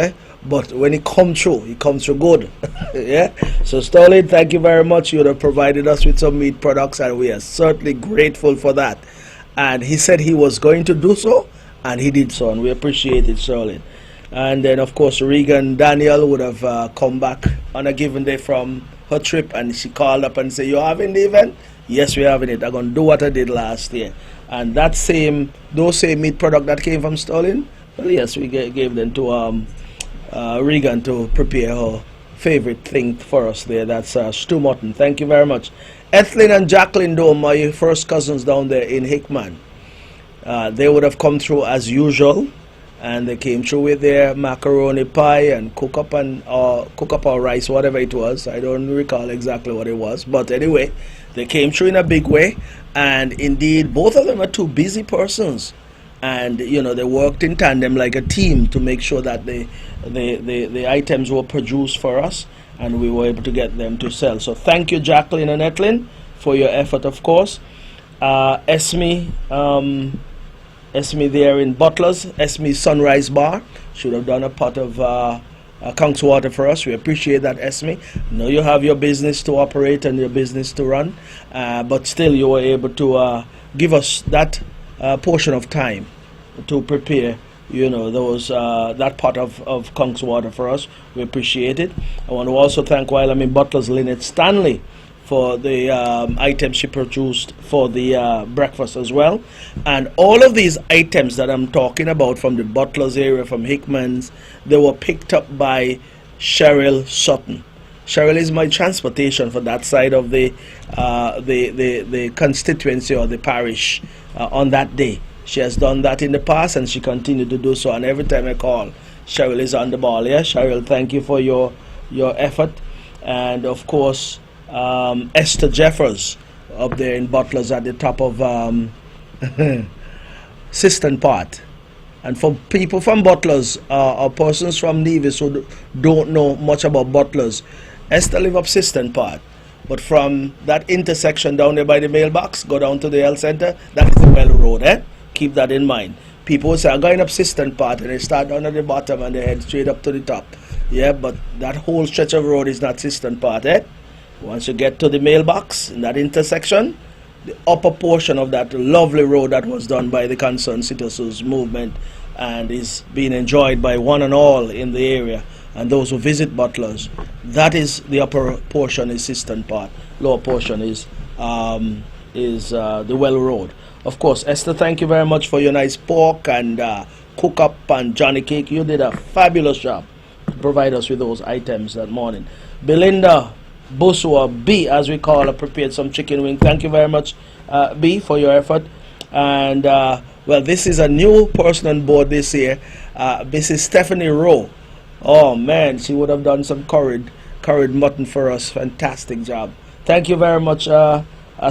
but when he comes through good. Yeah. So Sterling, thank you very much. You have provided us with some meat products, and we are certainly grateful for that. And he said he was going to do so, and he did so, and we appreciate it, Sterling. And then, of course, Regan Daniel would have come back on a given day from her trip, and she called up and said, "You're having the event?" "Yes, we're having it. I'm going to do what I did last year." And those same meat product that came from Sterling, well, yes, we gave them to Regan to prepare her favorite thing for us there. That's stew mutton. Thank you very much. Ethelyn and Jacqueline Dome, my first cousins down there in Hickman. They would have come through as usual, and they came through with their macaroni pie and cook up our rice, whatever it was. I don't recall exactly what it was, but anyway, they came through in a big way. And indeed, both of them are two busy persons, and they worked in tandem like a team to make sure that the items were produced for us, and we were able to get them to sell. So thank you, Jacqueline and Etlin, for your effort, of course. Esme there in Butlers, Esme Sunrise Bar, should have done a pot of conch water for us. We appreciate that, Esme. I know you have your business to operate and your business to run, but still you were able to give us that portion of time to prepare those that pot of conch water for us. We appreciate it. I want to also thank, while I'm in Butlers, Lynette Stanley for the items she produced for the breakfast as well. And all of these items that I'm talking about from the Butlers area, from Hickman's, they were picked up by Cheryl Sutton. Cheryl is my transportation for that side of the constituency or the parish on that day. She has done that in the past, and she continued to do so, and every time I call, Cheryl is on the ball. Yeah, Cheryl, thank you for your effort. And of course, Esther Jeffers up there in Butlers at the top of Siston Part. And for people from Butlers or persons from Nevis who don't know much about Butlers, Esther live up Siston Part. But from that intersection down there by the mailbox, go down to the health center, that is the Well Road. Keep that in mind. People say, I'm going up Siston Part, and they start down at the bottom and they head straight up to the top. Yeah, but that whole stretch of road is not Siston Part. Once you get to the mailbox in that intersection, the upper portion of that lovely road that was done by the Concerned Citizens movement and is being enjoyed by one and all in the area, and those who visit Butlers, that is the upper portion is Siston Part. Lower portion is the Well Road. Of course, Esther, thank you very much for your nice pork and cook up and Johnny cake. You did a fabulous job to provide us with those items that morning. Belinda Busua B, as we call her, prepared some chicken wing. Thank you very much, B, for your effort. And well, this is a new person on board this year. This is Stephanie Rowe. Oh man, she would have done some curried mutton for us. Fantastic job. Thank you very much,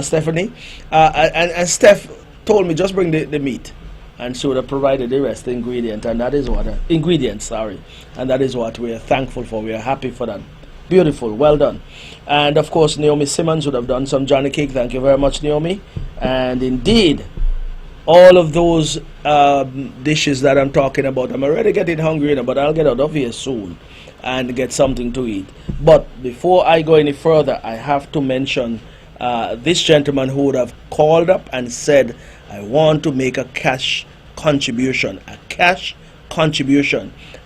Stephanie. And Steph told me just bring the meat, and she would have provided the rest, the ingredient, and that is what and that is what we are thankful for. We are happy for that. Beautiful, well done. And of course, Naomi Simmons would have done some Johnny cake. Thank you very much, Naomi. And indeed, all of those dishes that I'm talking about, I'm already getting hungry now, but I'll get out of here soon and get something to eat. But before I go any further, I have to mention this gentleman who would have called up and said, I want to make a cash contribution,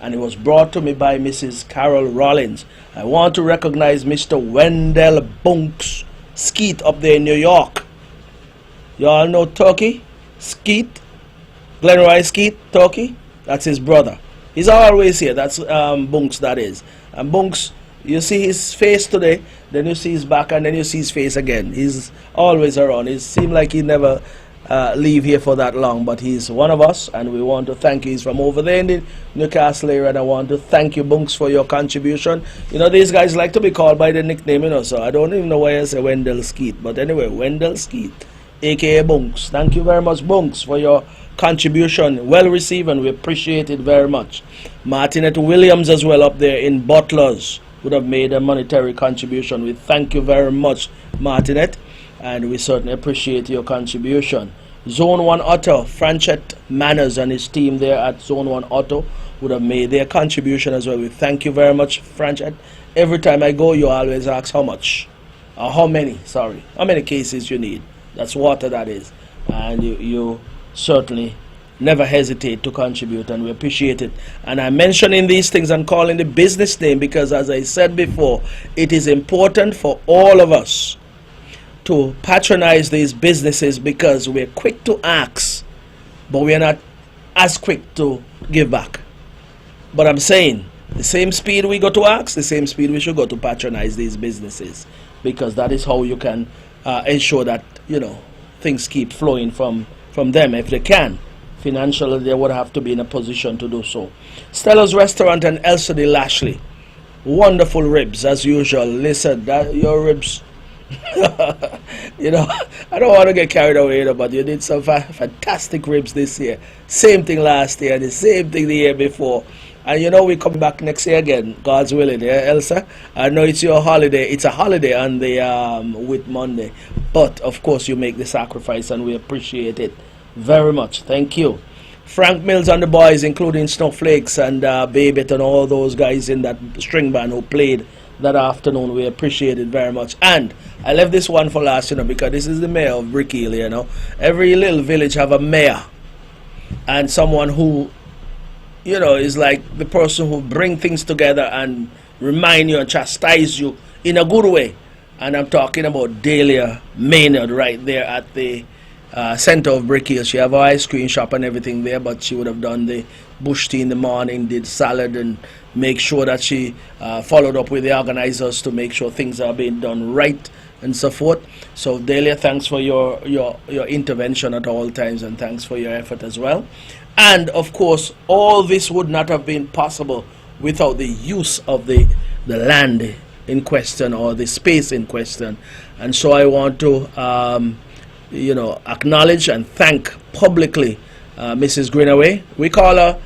and it was brought to me by Mrs. Carol Rollins. I want to recognize Mr. Wendell Bunks Skeet up there in New York. You all know Turkey? Skeet? Glenroy Skeet, Turkey? That's his brother. He's always here. That's Bunks, that is. And Bunks, you see his face today, then you see his back, and then you see his face again. He's always around. It seems like he never leave here for that long, but he's one of us, and we want to thank you. He's from over there in the Newcastle area, and I want to thank you, Bunks, for your contribution. These guys like to be called by the nickname, so I don't even know why I say Wendell Skeet, but anyway, Wendell Skeet, aka Bunks. Thank you very much, Bunks, for your contribution. Well received, and we appreciate it very much. Martinette Williams as well up there in Butlers would have made a monetary contribution. We thank you very much, Martinette, and we certainly appreciate your contribution. Zone 1 Auto, Franchette Manners and his team there at Zone 1 Auto would have made their contribution as well. We thank you very much, Franchette. Every time I go, you always ask how much, or how many cases you need. That's water, that is. And you certainly never hesitate to contribute, and we appreciate it. And I'm mentioning these things and calling the business name because, as I said before, it is important for all of us to patronize these businesses because we're quick to ask, but we're not as quick to give back. But I'm saying the same speed we go to ask, the same speed we should go to patronize these businesses, because that is how you can ensure that things keep flowing from them, if they can financially they would have to be in a position to do so. Stella's Restaurant and Elsa de Lashley, wonderful ribs as usual. Listen, that your ribs, you know, I don't want to get carried away, but you did some fantastic ribs this year. Same thing last year, the same thing the year before. And you know, we come back next year again, God's willing, yeah, Elsa? I know it's your holiday. It's a holiday on the Whit Monday. But, of course, you make the sacrifice, and we appreciate it very much. Thank you. Frank Mills and the boys, including Snowflakes and Babbitt and all those guys in that string band who played that afternoon. We appreciate it very much. And I left this one for last, you know, because this is the mayor of Brickhill, you know. Every little village have a mayor and someone who, you know, is like the person who bring things together and remind you and chastise you in a good way. And I'm talking about Dahlia Maynard right there at the center of Brickhill. She have an ice cream shop and everything there, but she would have done the bush tea in the morning, did salad, and make sure that she followed up with the organizers to make sure things are being done right and so forth. So Dahlia, thanks for your intervention at all times, and thanks for your effort as well. And of course, all this would not have been possible without the use of the land in question, or the space in question. And so I want to you know, acknowledge and thank publicly Mrs. Greenaway. We call her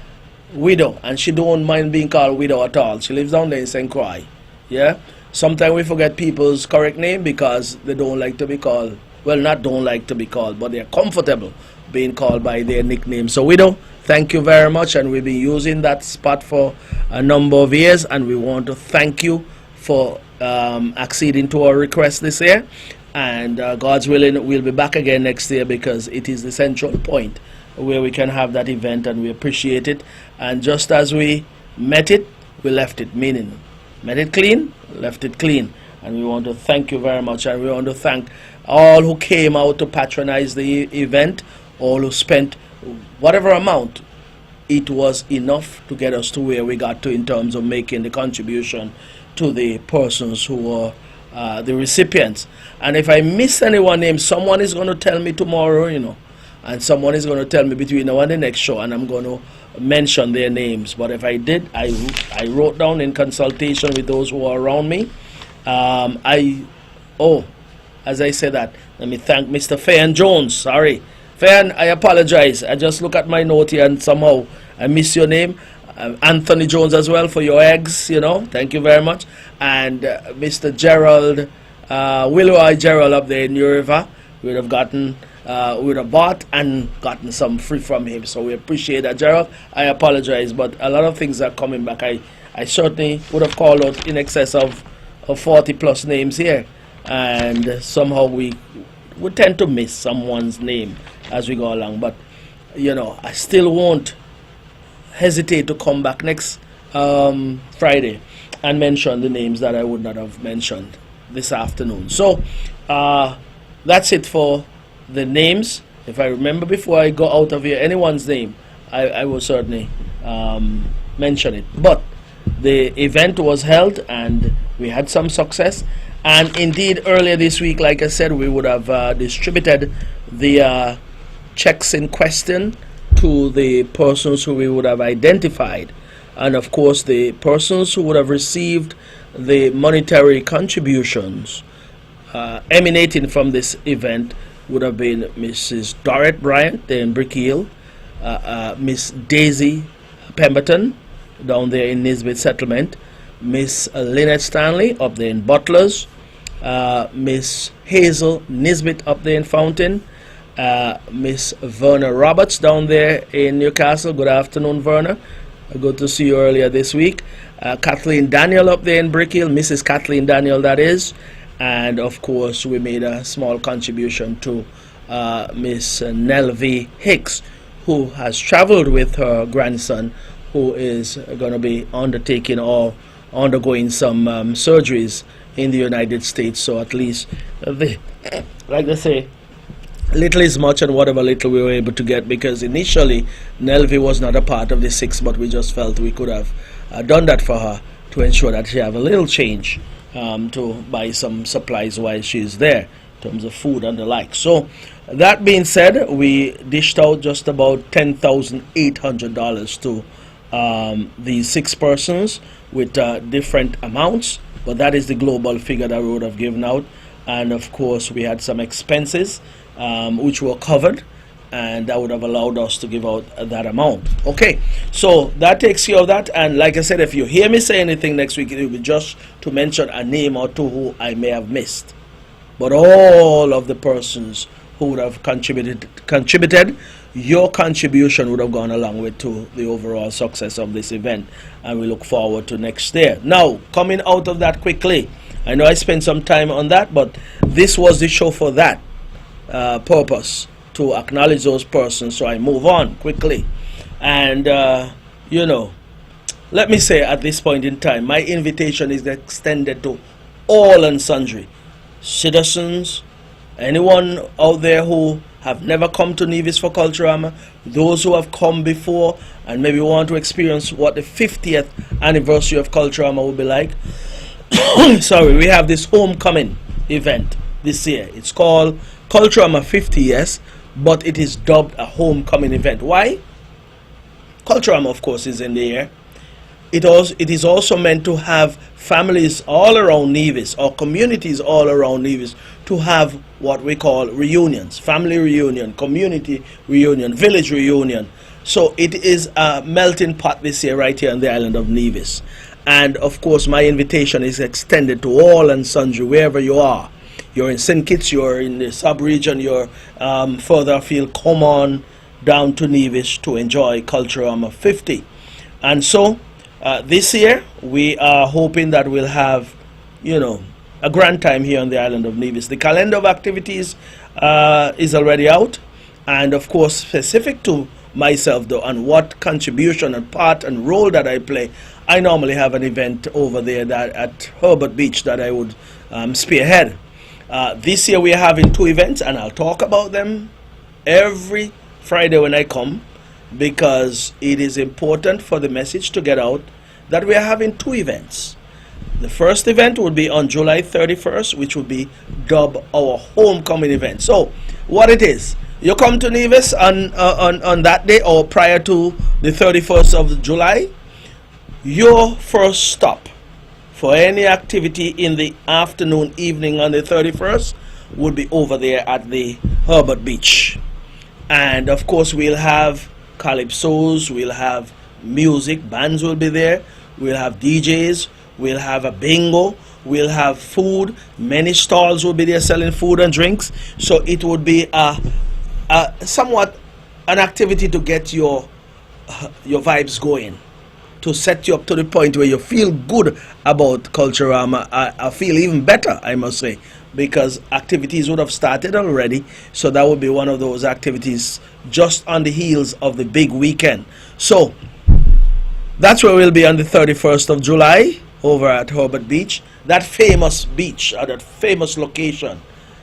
widow, and she don't mind being called widow at all. She lives down there in St. Croix. Yeah. Sometimes we forget people's correct name because they don't like to be called, well, not don't like to be called, but they're comfortable being called by their nickname. So widow, thank you very much, and we've been using that spot for a number of years, and we want to thank you for acceding to our request this year. And God's willing, we'll be back again next year, because it is the central point where we can have that event, and we appreciate it. And just as we met it, we left it, meaning met it clean, left it clean. And we want to thank you very much, and we want to thank all who came out to patronize the event, all who spent whatever amount. It was enough to get us to where we got to in terms of making the contribution to the persons who were the recipients. And if I miss anyone's name, someone is going to tell me tomorrow, you know, and someone is going to tell me between now and the next show, and I'm going to mention their names. But if I did, I wrote down in consultation with those who are around me. As I say that, let me thank Mr. Fayan Jones. Sorry, Fayan, I apologize. I just look at my note here and somehow I miss your name. Anthony Jones as well, for your eggs, you know, thank you very much. And Mr. Gerald, Willow Gerald up there in New River, we would have gotten, we would have bought and gotten some free from him. So we appreciate that, Gerald. I apologize, but a lot of things are coming back. I certainly would have called out in excess of 40 plus names here, and somehow we would tend to miss someone's name as we go along. But, you know, I still won't hesitate to come back next Friday and mention the names that I would not have mentioned this afternoon. So that's it for the names. If I remember before I go out of here anyone's name, I will certainly mention it. But the event was held and we had some success, and indeed earlier this week, like I said, we would have distributed the checks in question to the persons who we would have identified. And of course, the persons who would have received the monetary contributions emanating from this event would have been Mrs. Dorrit Bryant there in Brickhill, Miss Daisy Pemberton down there in Nisbet Settlement, Miss Lynette Stanley up there in Butlers, Miss Hazel Nisbet up there in Fountain, Miss Verna Roberts down there in Newcastle. Good afternoon, Verna. Good to see you earlier this week. Kathleen Daniel up there in Brickhill, Mrs. Kathleen Daniel, that is. And of course, we made a small contribution to Miss Nelvie Hicks, who has traveled with her grandson, who is going to be undertaking or undergoing some surgeries in the United States. So at least, like they say, little is much, and whatever little we were able to get, because initially Nelvie was not a part of the 6, but we just felt we could have done that for her to ensure that she have a little change to buy some supplies while she's there in terms of food and the like. So That being said, we dished out just about $10,800 to these 6 persons with different amounts, but that is the global figure that we would have given out. And of course, we had some expenses which were covered, and that would have allowed us to give out that amount. Okay, so that takes care of that. And like I said, if you hear me say anything next week, it will be just to mention a name or two who I may have missed. But all of the persons who would have contributed, your contribution would have gone a long way to the overall success of this event, and we look forward to next year. Now, coming out of that quickly, I know I spent some time on that, but this was the show for that purpose, to acknowledge those persons. So I move on quickly. And you know, let me say at this point in time, my invitation is extended to all and sundry citizens, anyone out there who have never come to Nevis for Culturama, those who have come before and maybe want to experience what the 50th anniversary of Culturama will be like. Sorry, we have this homecoming event this year. It's called Culturama 50 Years, but it is dubbed a homecoming event. Why? Culturama, of course, is in the air. It is also meant to have families all around Nevis, or communities all around Nevis, to have what we call reunions, family reunion, community reunion, village reunion. So it is a melting pot this year right here on the island of Nevis. And of course, my invitation is extended to all and sundry, wherever you are. You're in St. Kitts, you're in the sub-region, you're further afield, come on down to Nevis to enjoy Culturama 50. And so, this year, we are hoping that we'll have, you know, a grand time here on the island of Nevis. The calendar of activities is already out, and of course, specific to myself though, and what contribution and part and role that I play, I normally have an event over there that at Herbert Beach that I would spearhead. This year we are having 2 events, and I'll talk about them every Friday when I come, because it is important for the message to get out that we are having 2 events. The first event will be on July 31st, which will be dubbed our homecoming event. So, what it is, you come to Nevis on that day or prior to the 31st of July, your first stop for any activity in the afternoon, evening on the 31st would be over there at the Herbert Beach. And of course, we'll have calypsos, we'll have music, bands will be there, we'll have DJs, we'll have a bingo, we'll have food, many stalls will be there selling food and drinks. So it would be a somewhat an activity to get your vibes going, to set you up to the point where you feel good about Culturama. I feel even better, I must say, because activities would have started already. So that would be one of those activities just on the heels of the big weekend. So that's where we'll be on the 31st of July over at Herbert Beach, that famous beach, or that famous location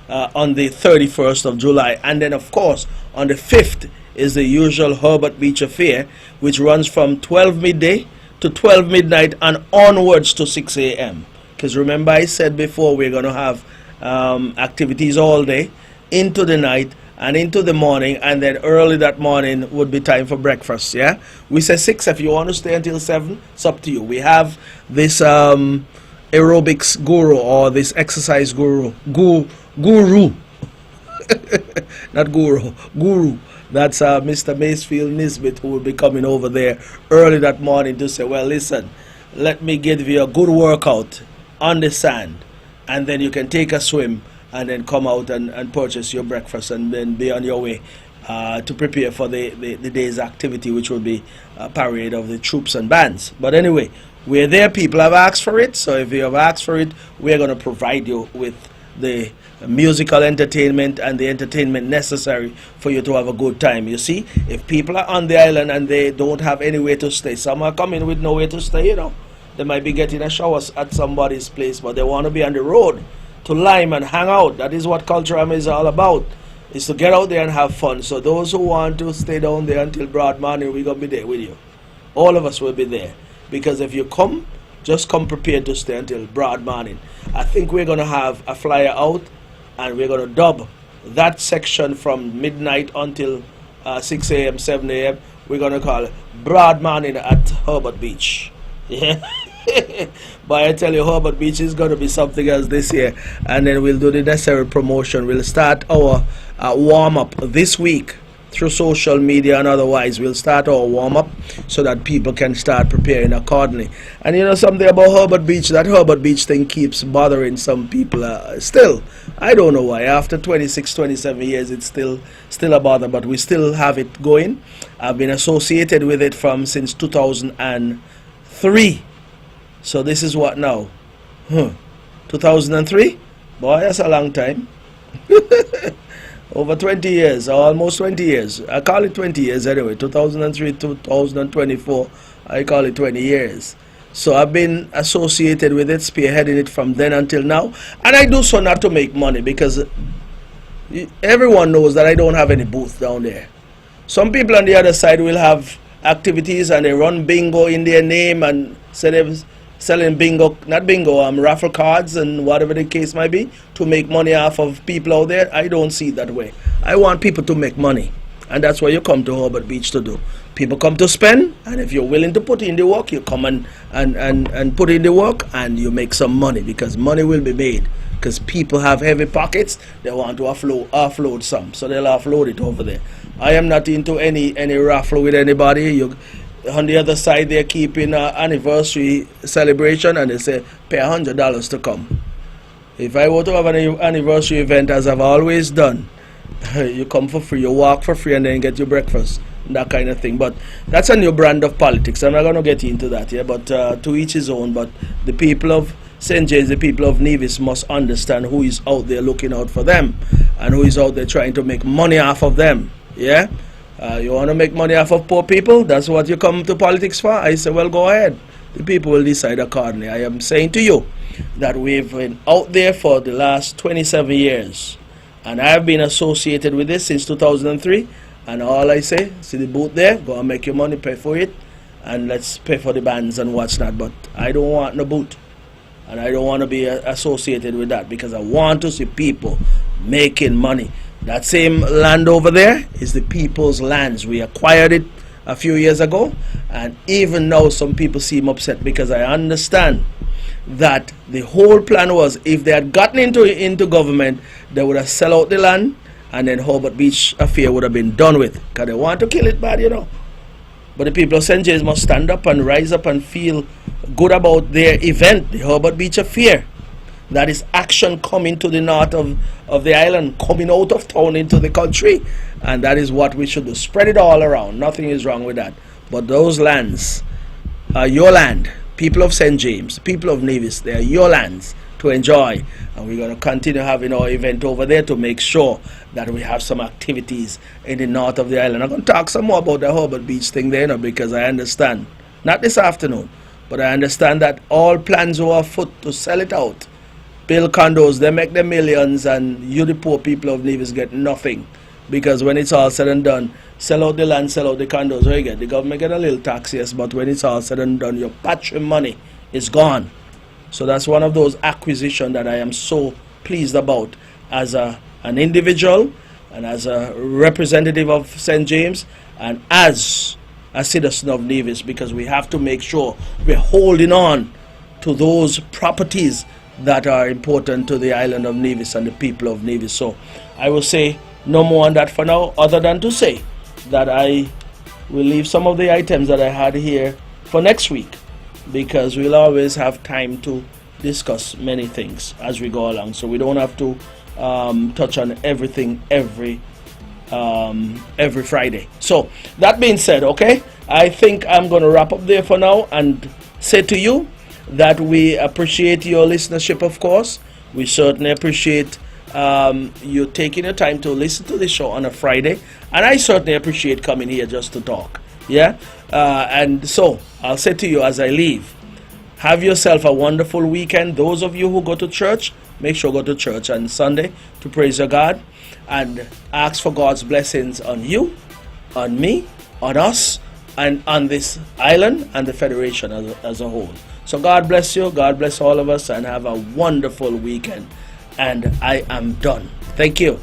on the 31st of July. And then of course on the 5th is the usual Herbert Beach affair, which runs from 12 midday to 12 midnight and onwards to 6 a.m. Because remember, I said before, we're going to have activities all day, into the night and into the morning, and then early that morning would be time for breakfast. Yeah, we say 6. If you want to stay until 7, it's up to you. We have this aerobics guru, or this exercise guru not guru. That's Mr. Macefield Nisbet, who will be coming over there early that morning to say, well, listen, let me give you a good workout on the sand, and then you can take a swim and then come out and purchase your breakfast and then be on your way to prepare for the day's activity, which will be a parade of the troops and bands. But anyway, we're there. People have asked for it, so if you have asked for it, we're going to provide you with the musical entertainment and the entertainment necessary for you to have a good time. You see, if people are on the island and they don't have anywhere to stay, some are coming with nowhere to stay, you know. They might be getting a shower at somebody's place, but they want to be on the road to lime and hang out. That is what Culturama is all about, is to get out there and have fun. So those who want to stay down there until broad morning, we're going to be there with you. All of us will be there, because if you come, just come prepared to stay until broad morning. I think we're going to have a flyer out, and we're going to dub that section from midnight until 6 a.m., 7 a.m., we're going to call it Broad Morning at Herbert Beach. Yeah. But I tell you, Herbert Beach is going to be something else this year. And then we'll do the necessary promotion. We'll start our warm-up this week through social media and otherwise. We'll start our warm-up so that people can start preparing accordingly. And you know something about Herbert Beach, that Herbert Beach thing keeps bothering some people still. I don't know why. After 26, 27 years, it's still a bother, but we still have it going. I've been associated with it since 2003. So this is what now? 2003? Boy, that's a long time. Over 20 years, or almost 20 years. I call it 20 years anyway. 2003, 2024, I call it 20 years. So I've been associated with it, spearheading it from then until now. And I do so not to make money, because everyone knows that I don't have any booth down there. Some people on the other side will have activities and they run bingo in their name and say they're selling bingo, not bingo, raffle cards and whatever the case might be, to make money off of people out there. I don't see it that way. I want people to make money, and that's what you come to Herbert Beach to do. People come to spend, and if you're willing to put in the work, you come and put in the work, and you make some money, because money will be made. Because people have heavy pockets, they want to offload some, so they'll offload it over there. I am not into any raffle with anybody. On the other side, they're keeping an anniversary celebration, and they say pay $100 to come. If I were to have an anniversary event, as I've always done, you come for free, you walk for free, and then get your breakfast, that kind of thing. But that's a new brand of politics. I'm not going to get into that here, but to each his own. But the people of St. James, the people of Nevis, must understand who is out there looking out for them, and who is out there trying to make money off of them. Yeah? You want to make money off of poor people? That's what you come to politics for? I say, well, go ahead. The people will decide accordingly. I am saying to you that we've been out there for the last 27 years. And I've been associated with this since 2003. And all I say, see the booth there? Go and make your money, pay for it. And let's pay for the bands and what's not. But I don't want no booth. And I don't want to be associated with that, because I want to see people making money. That same land over there is the people's lands. We acquired it a few years ago, and even now some people seem upset, because I understand that the whole plan was, if they had gotten into government, they would have sell out the land, and then Herbert Beach affair would have been done with, because they want to kill it bad, you know. But the people of St. James must stand up and rise up and feel good about their event, the Herbert Beach affair. That is action coming to the north of the island, coming out of town into the country. And that is what we should do. Spread it all around. Nothing is wrong with that. But those lands are your land. People of St. James, people of Nevis, they are your lands to enjoy. And we're going to continue having our event over there to make sure that we have some activities in the north of the island. I'm going to talk some more about the Herbert Beach thing there, you know, because I understand, not this afternoon, but I understand that all plans are afoot to sell it out. Build condos, they make the millions, and you, the poor people of Nevis, get nothing. Because when it's all said and done, sell out the land, sell out the condos, what you get? The government get a little tax, yes, but when it's all said and done, your patron money is gone. So that's one of those acquisitions that I am so pleased about as an individual, and as a representative of St. James, and as a citizen of Nevis, because we have to make sure we're holding on to those properties that are important to the island of Nevis and the people of Nevis. So I will say no more on that for now, other than to say that I will leave some of the items that I had here for next week, because we'll always have time to discuss many things as we go along, so we don't have to touch on everything every Friday. So that being said, okay, I think I'm going to wrap up there for now and say to you that we appreciate your listenership, of course. We certainly appreciate you taking your time to listen to the show on a Friday, and I certainly appreciate coming here just to talk. Yeah, and so I'll say to you as I leave, have yourself a wonderful weekend. Those of you who go to church, make sure go to church on Sunday to praise your God, and ask for God's blessings on you, on me, on us, and on this island and the Federation as a whole. So God bless you, God bless all of us, and have a wonderful weekend. And I am done. Thank you.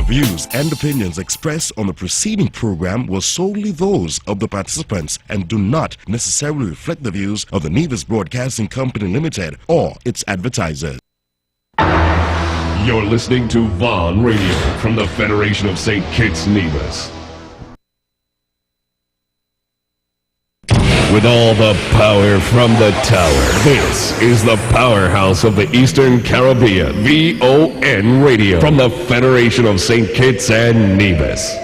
views and opinions expressed on the preceding program were solely those of the participants and do not necessarily reflect the views of the Nevis Broadcasting Company Limited or its advertisers. You're listening to Vaughn Radio from the Federation of St. Kitts Nevis. With all the power from the tower, this is the powerhouse of the Eastern Caribbean, VON Radio, from the Federation of St. Kitts and Nevis.